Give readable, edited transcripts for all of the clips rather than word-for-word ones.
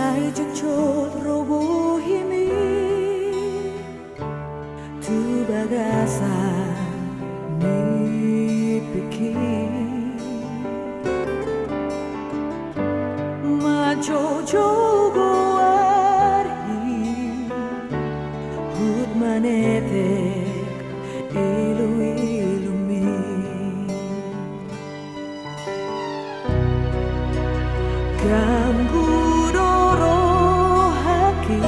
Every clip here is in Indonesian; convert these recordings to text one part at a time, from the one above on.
Kay jujur rubuhimi tu bagasa ni pikir majojo goarhi hud manetek ilu ilumi ganggu doro haki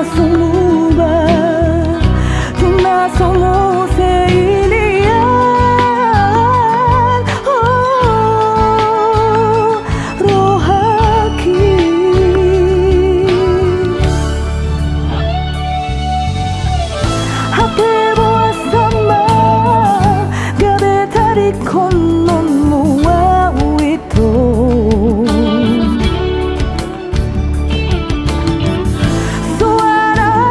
sumubah, tu na solo se ilian, oh, rohaki. Hati buat sama, gabe tarik konon mua itu. Suara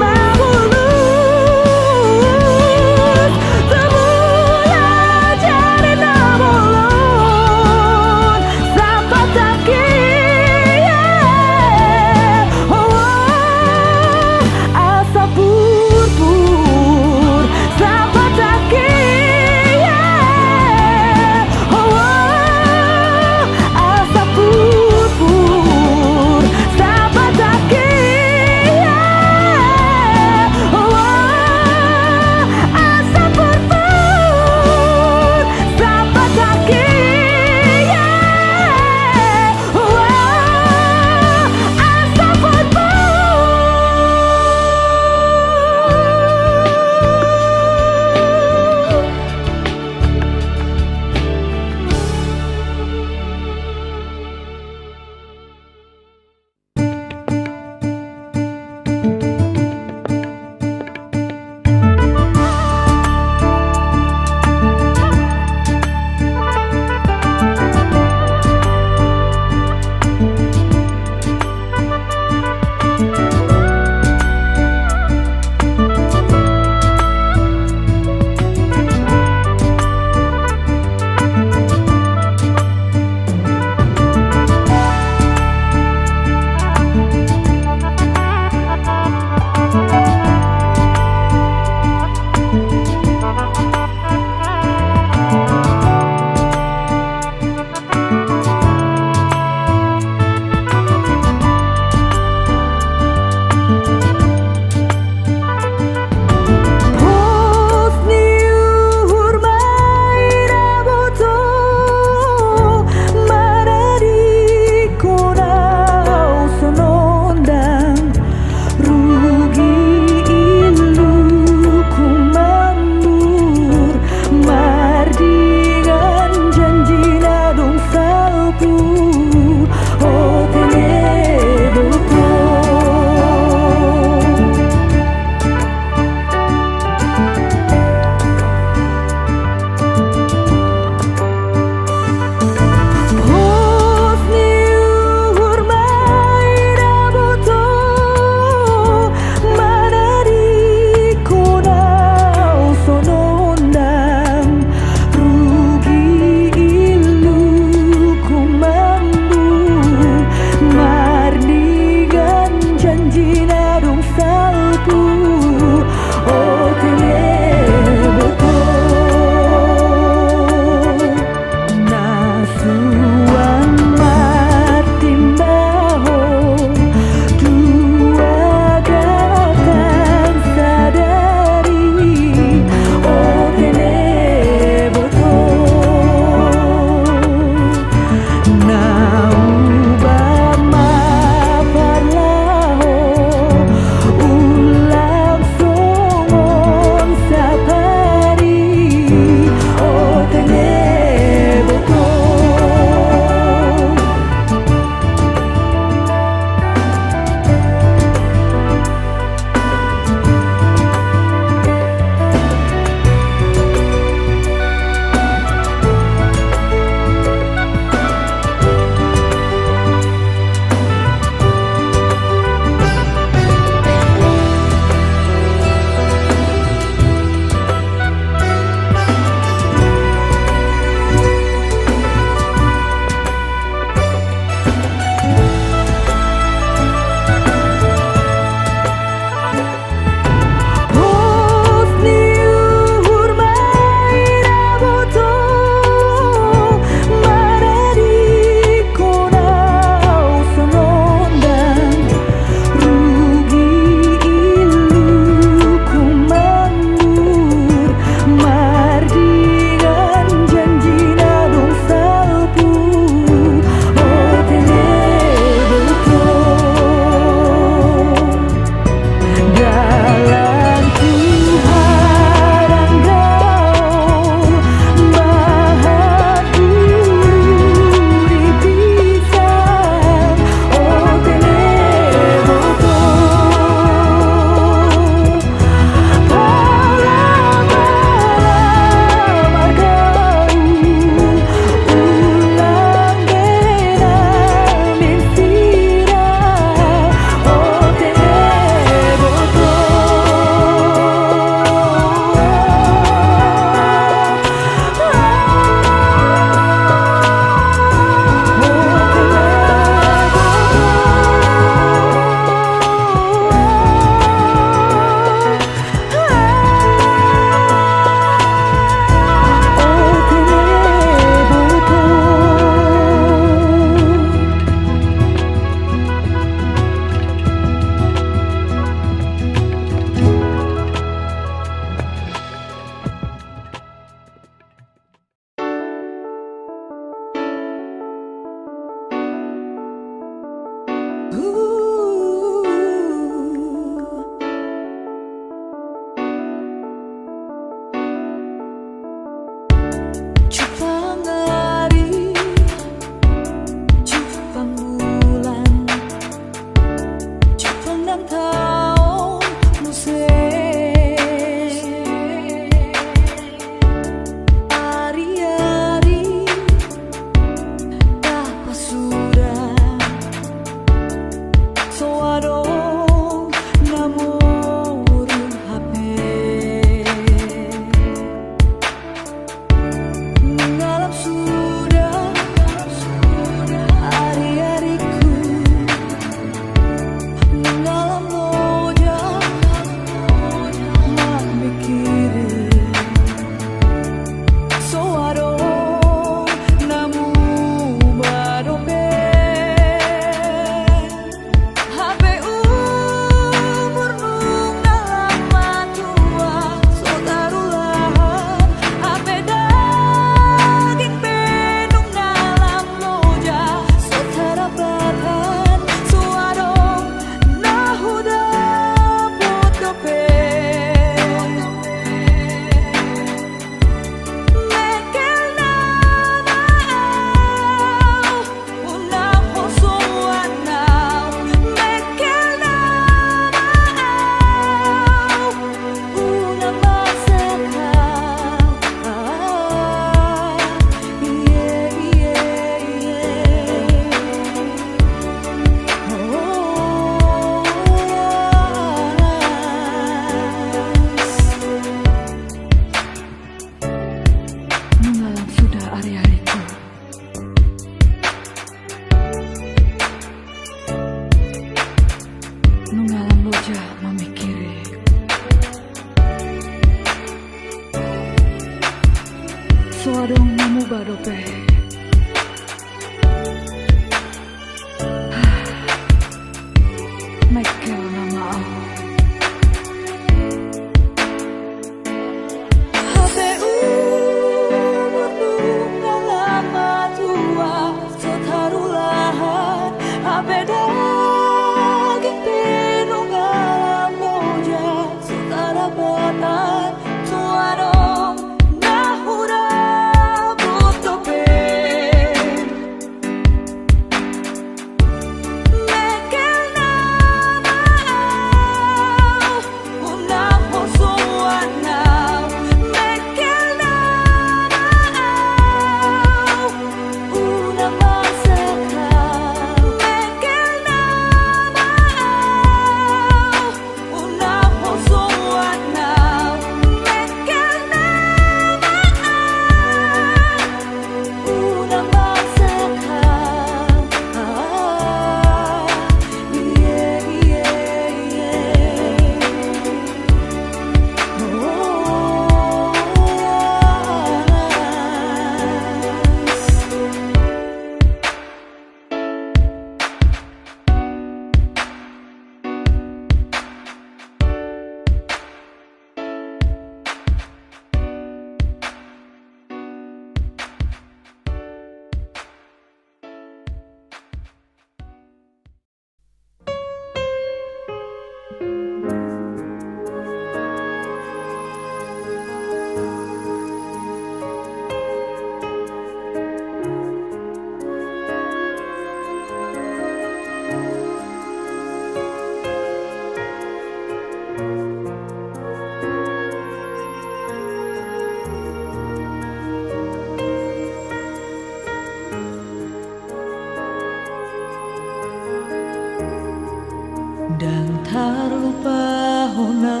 dan terlupa hona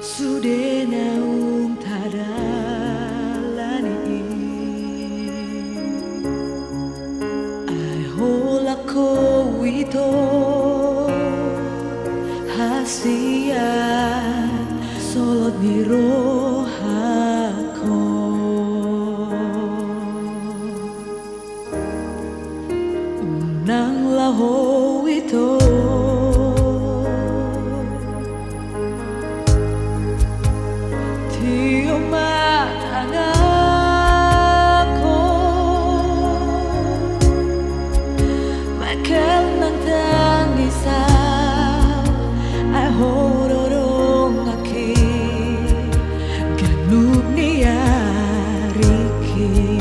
sudah naung tada lani ai hola ko ito hasia solot ni rohako nang laho ito tiyo matangako makal ng tangisaw ay hororong aki ganun niya riki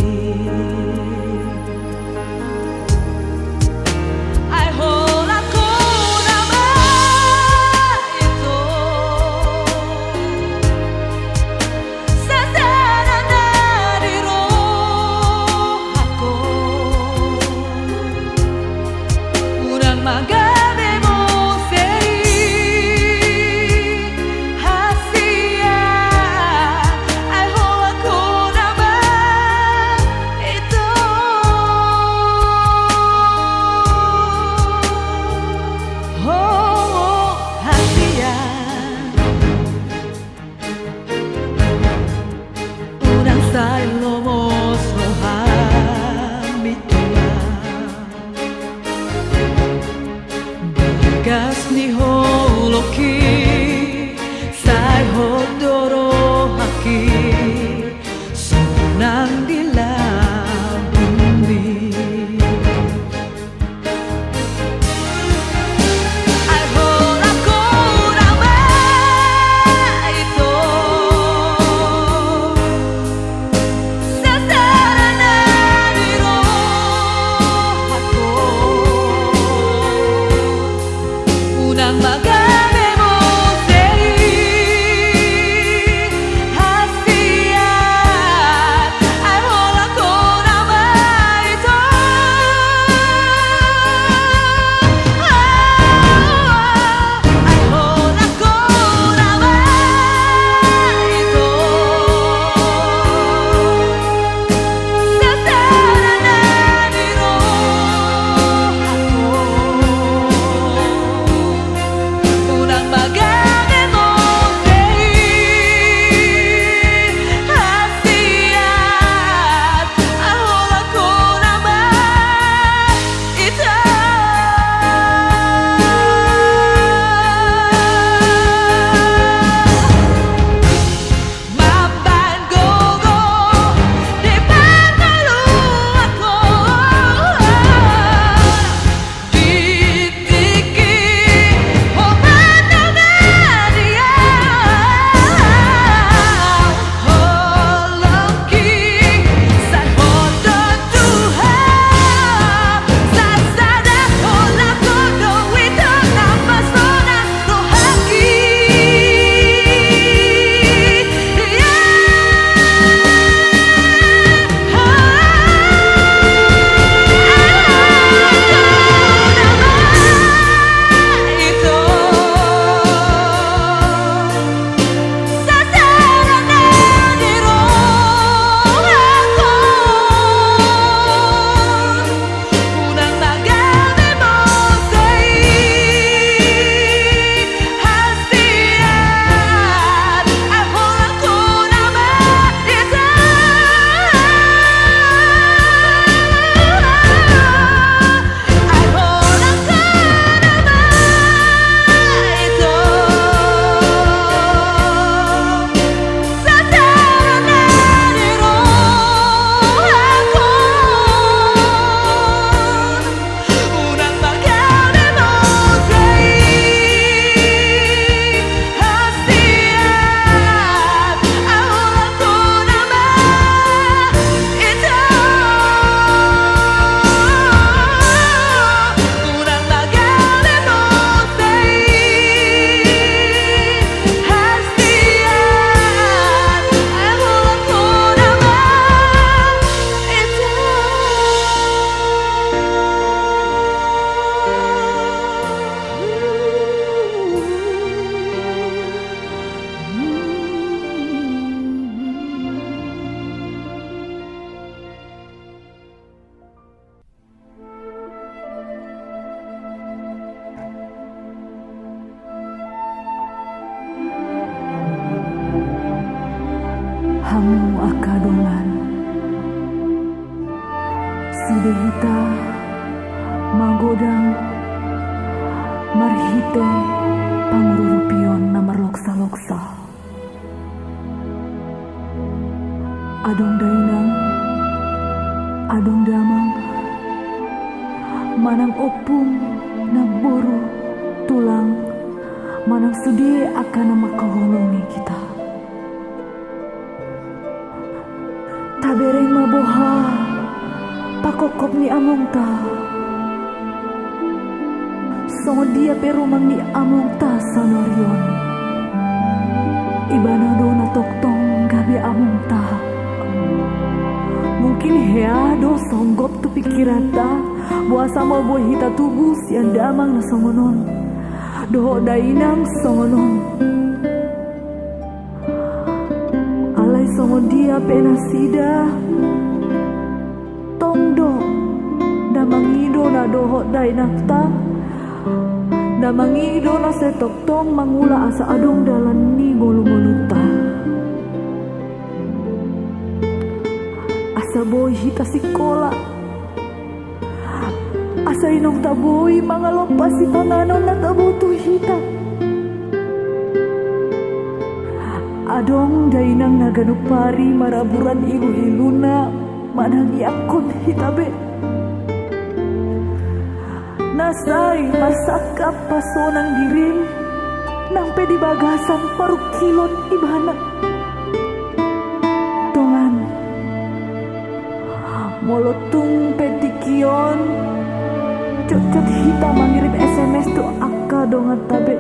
gas ni holoki sai hodoro haki senang di bumi ai hola kurama itu hamu akadongan sudah hita magodang marhite pangurupion na marloksa-loksa adong dainang adong damang manang opung na buru tulang manang sudi akan makahulungi kita tabereng maboha pakokop ni among ta songo dia perumang ni among ta sanorion ibana do na toktong gabi among ta mungkin hea do songgop tu pikirata buasa mo boy hita tubuh sian damang na songonon doho dainang songonon alay songo dia penasida tongdo damangido na doho dainakta damangido na setoktong mangula asa adong dalan ni ngolu-ngoluta asa boy hita sikola asa inong taboy mga lopas si panganon na tabuto hita adong dainang naganupari maraburan ilu-ilu na managi akon hitabe nasay masakap paso ng diring nang pedi bagasan parukilon ibana tongan molotung petikion cut hita mangirim SMS tu akka dongan tabe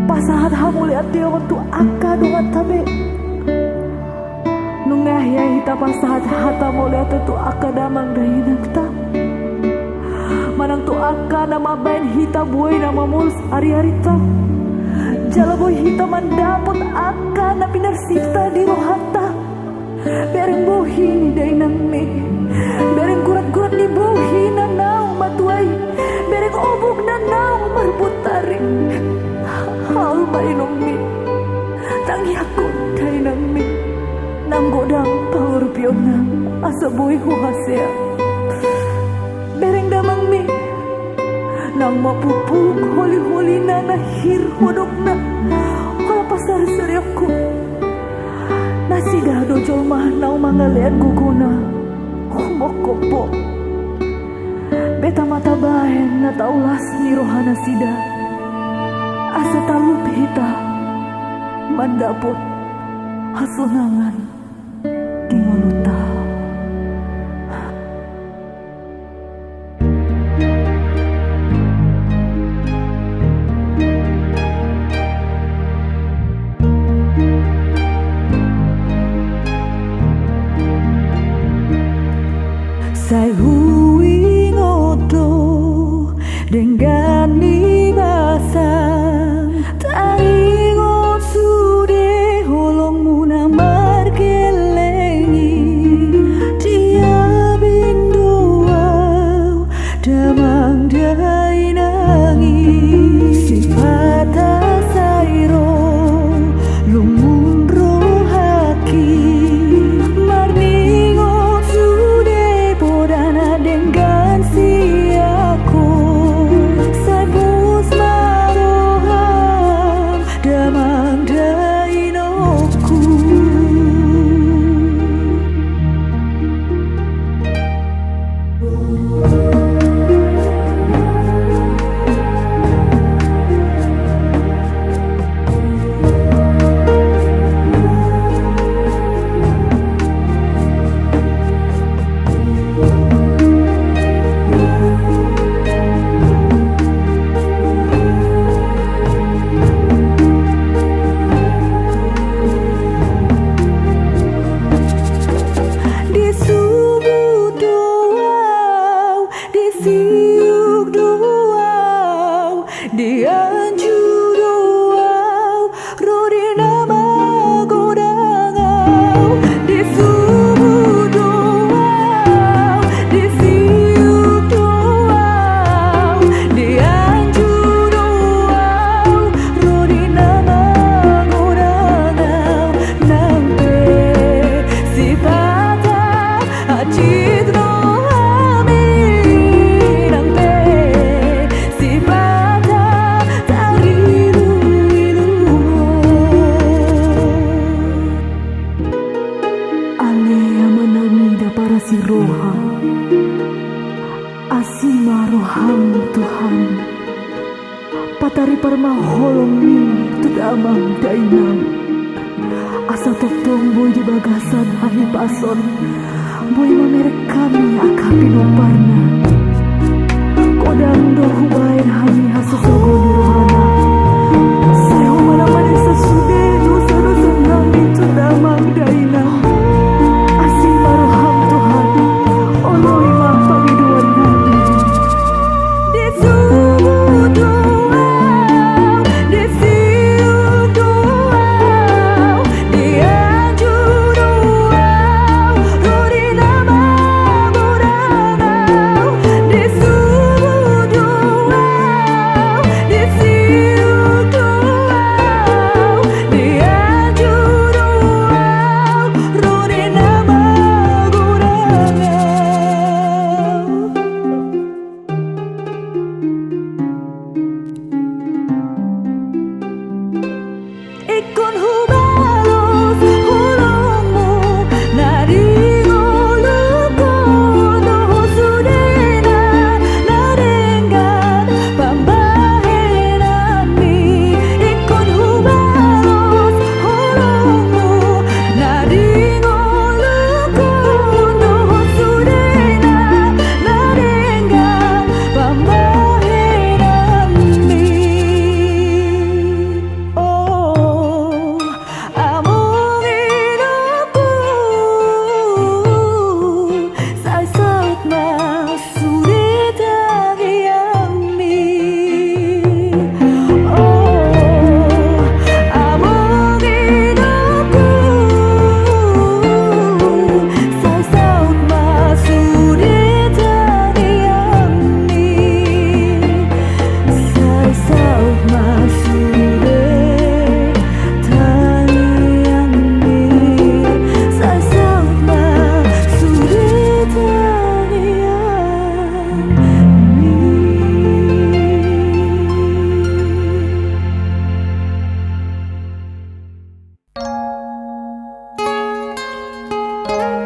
pasahat hamuli atio tu akka dongan tabe nungah ya hita pasahat hata muli atio tu akka damang dahinang ta manang tu akka nama bain hita buhay nama mulus hari-hari ta jala boy hita mandapot akka na pinarsita di rohata bereng bohi ni dainang me bereng kurat-kurat ni bohi na naw matuay bereng obog na naw marbutaring hal mainong me tangi ako dainang me nang godang pangurpion na asa boy huhasea bereng damang me nang mapupuk holi-holi na nahir hodok na wala pasar-sari ako nasida dojol mahnaw mga lean guguna humokopo beta mata bahen na taulas ni rohana sida asa talup hita mandapot hasunangan di ngoluta Say huwing oto dengan libasang taingon sude holong muna margelengi dia bindoau damang dainangi sifata sairo lumun rohaki dengan si aku Tuhan. Asa tok boy di bagasan hahi pason, boy mamerek kami akapi nomparna. Kodang dohu bain hahi hasasogo di rohana. Sayang mana-mana sesude dosa-dosa nami tu damang daina. Asing maroham Tuhan, Allah imam pangiduan nami. Di subuh doa, di siang doa, di anjur doa, ruri nama borangau. Di subuh doa, di siang doa, di anjur doa, ruri nama borangau. Ikon hubalos hulungmu naringo lukono sudena narengan pambahenami. Ikon hubalos hulungmu naringo lukono sudena narengan pambahenami. Oh, amongin aku, say saut masulit ang iyami. Oh, amongin aku, say saut masulit ang iyami. Say saut masulit taniyami. Say saut masulit taniyami.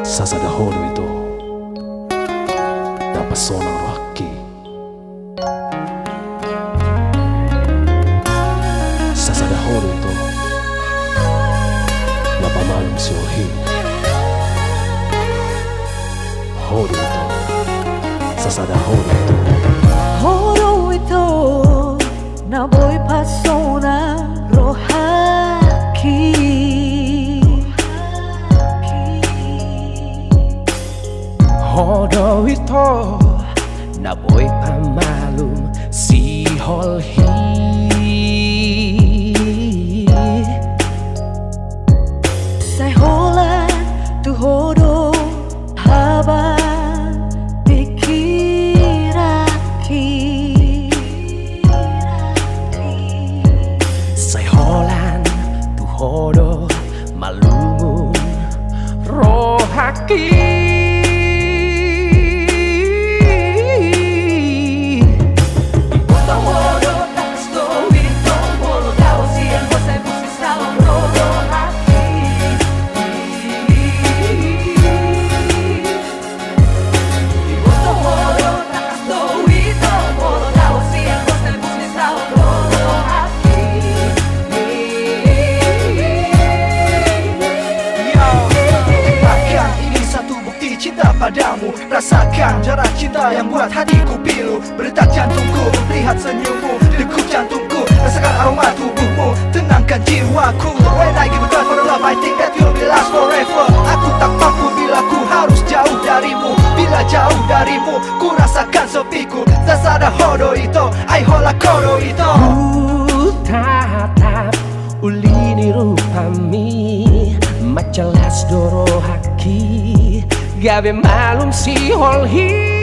Sasadaholo ito napasona ang rohaki. Sasadaholo ito napamalong si Orhi. Holo ito, sasadaholo ito. Horo ito na boy pasona rohaki. Hodo ito naboy pamalum si Holhi. Say hola tu horo haba pikiraki. Say holan tu hodo malungun rohaki. Padamu, rasakan jarak cinta yang buat hatiku pilu. Berdetak jantungku, lihat senyummu, degup jantungku, rasakan aroma tubuhmu, tenangkan jiwaku. When I give a God for the love, I think that you'll be last forever. Aku tak mampu bila ku harus jauh darimu. Bila jauh darimu, ku rasakan sepiku. Zasada hodo ito, ai hola koro ito. Tatap ulini rupami macalas doro haki. Gabe malum si Holhi.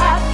Hati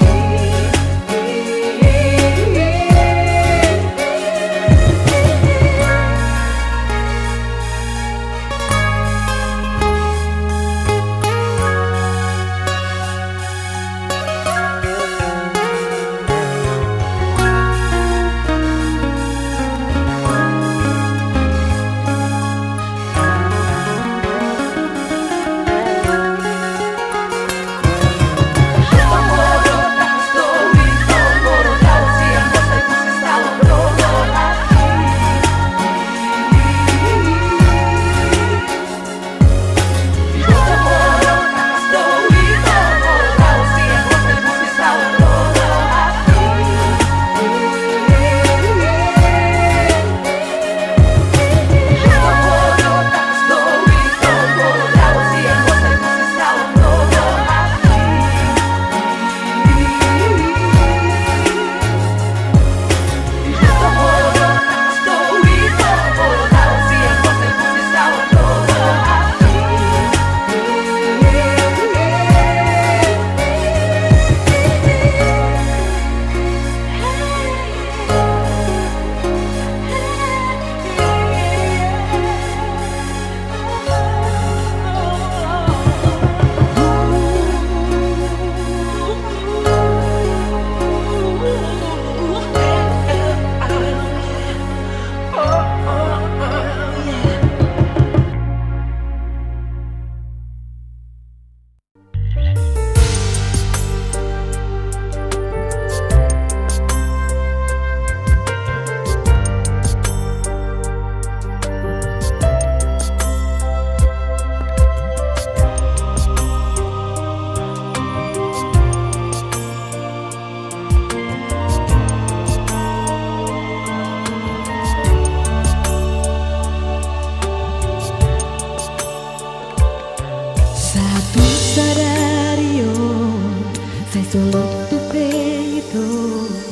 Solo tu peito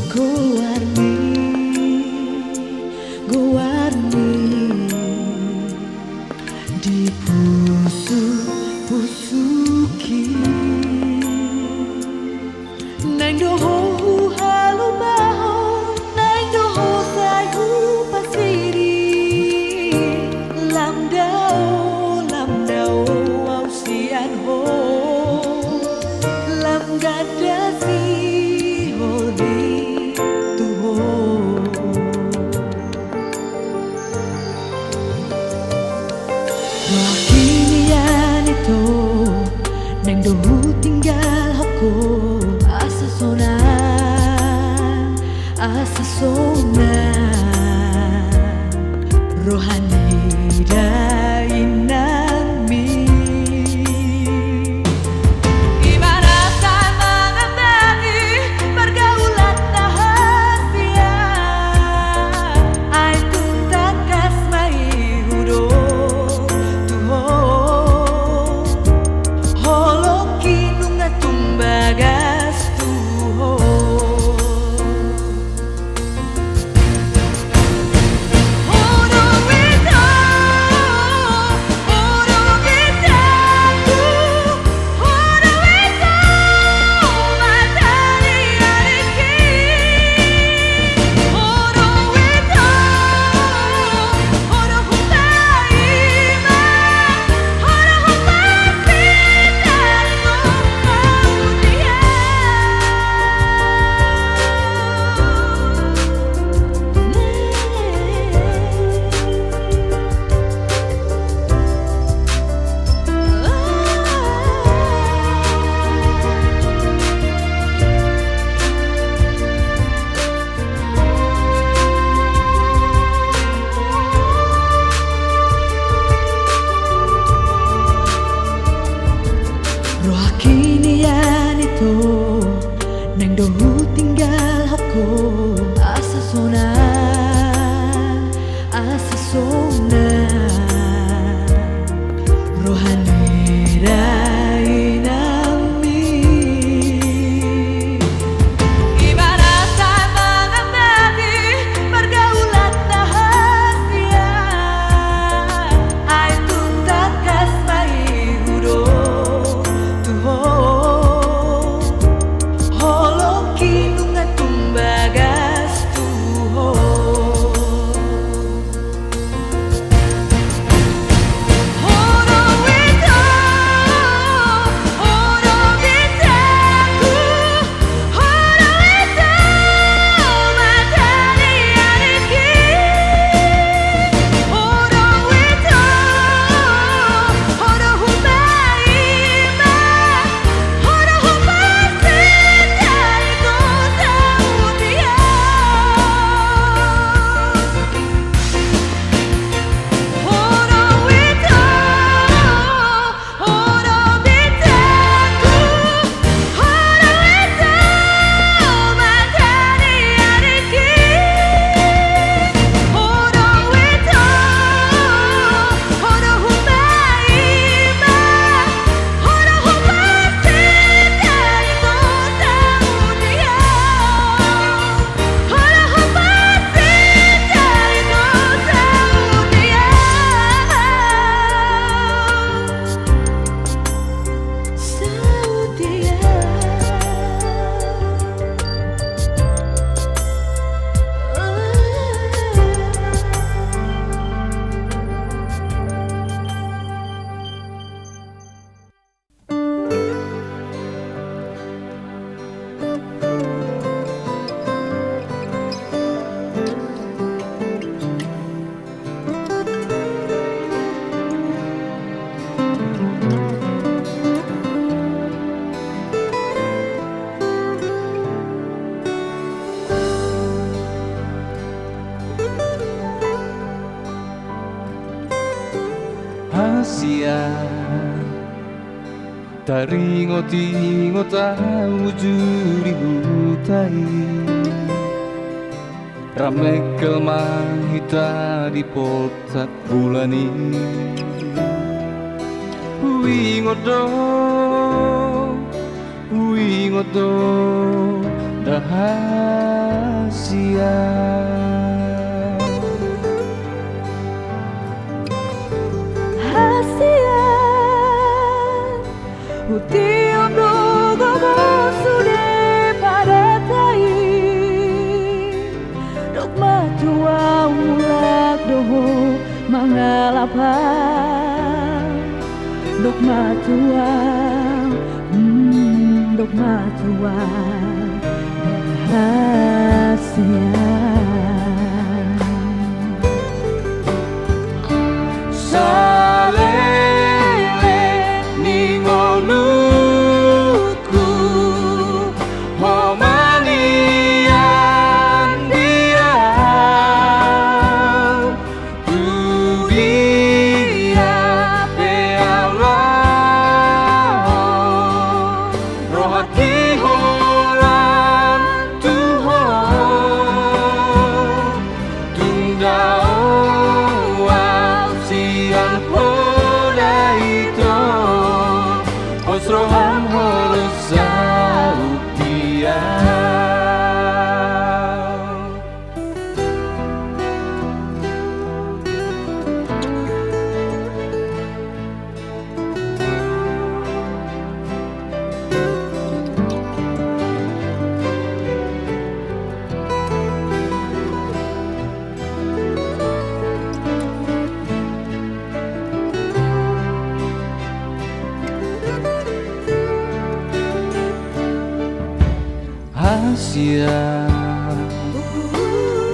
guarni di pusuki nang doho halu baho nang doho sayu pasiri lamdao au sian ho lam gada si holi tuho wakinian itu nang dohu tinggal hoko asa sona rohani dainami ibaratkan mengembali pergaulan rahasia ai tuntak kasmai hudo tuho holoki nunga tumbagas tuho Rohakinian itu nang dohu tinggal hako asa sona rohani dainami ibaratkan mengembali pergaulan rahasia ai tuntak kasmai hudo holoki nunga tumbagas tuho Asia taringo wujudi hutai ramekel mahita di potak bulani wingodo uingoto rahasia. Rahasia Utiom dogo sude pada tai Dok matua mulak doho mangalapa Dok matua Dok matua rahasia Rahasia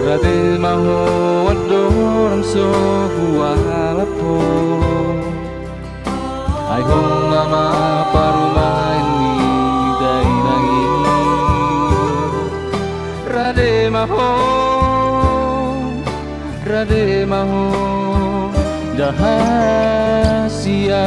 Rade maho adorang so hualapo Ai hong nama parumain ni dai nangi Rade maho rahasia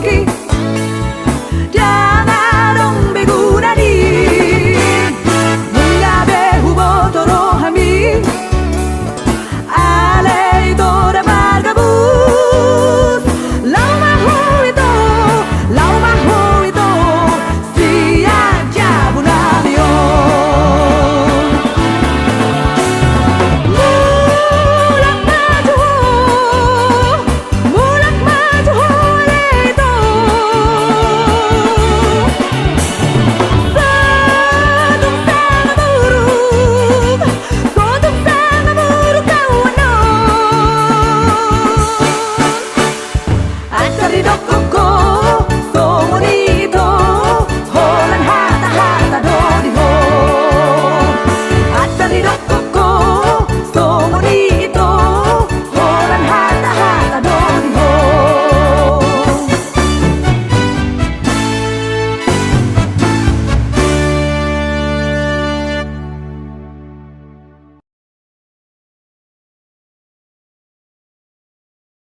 Ogi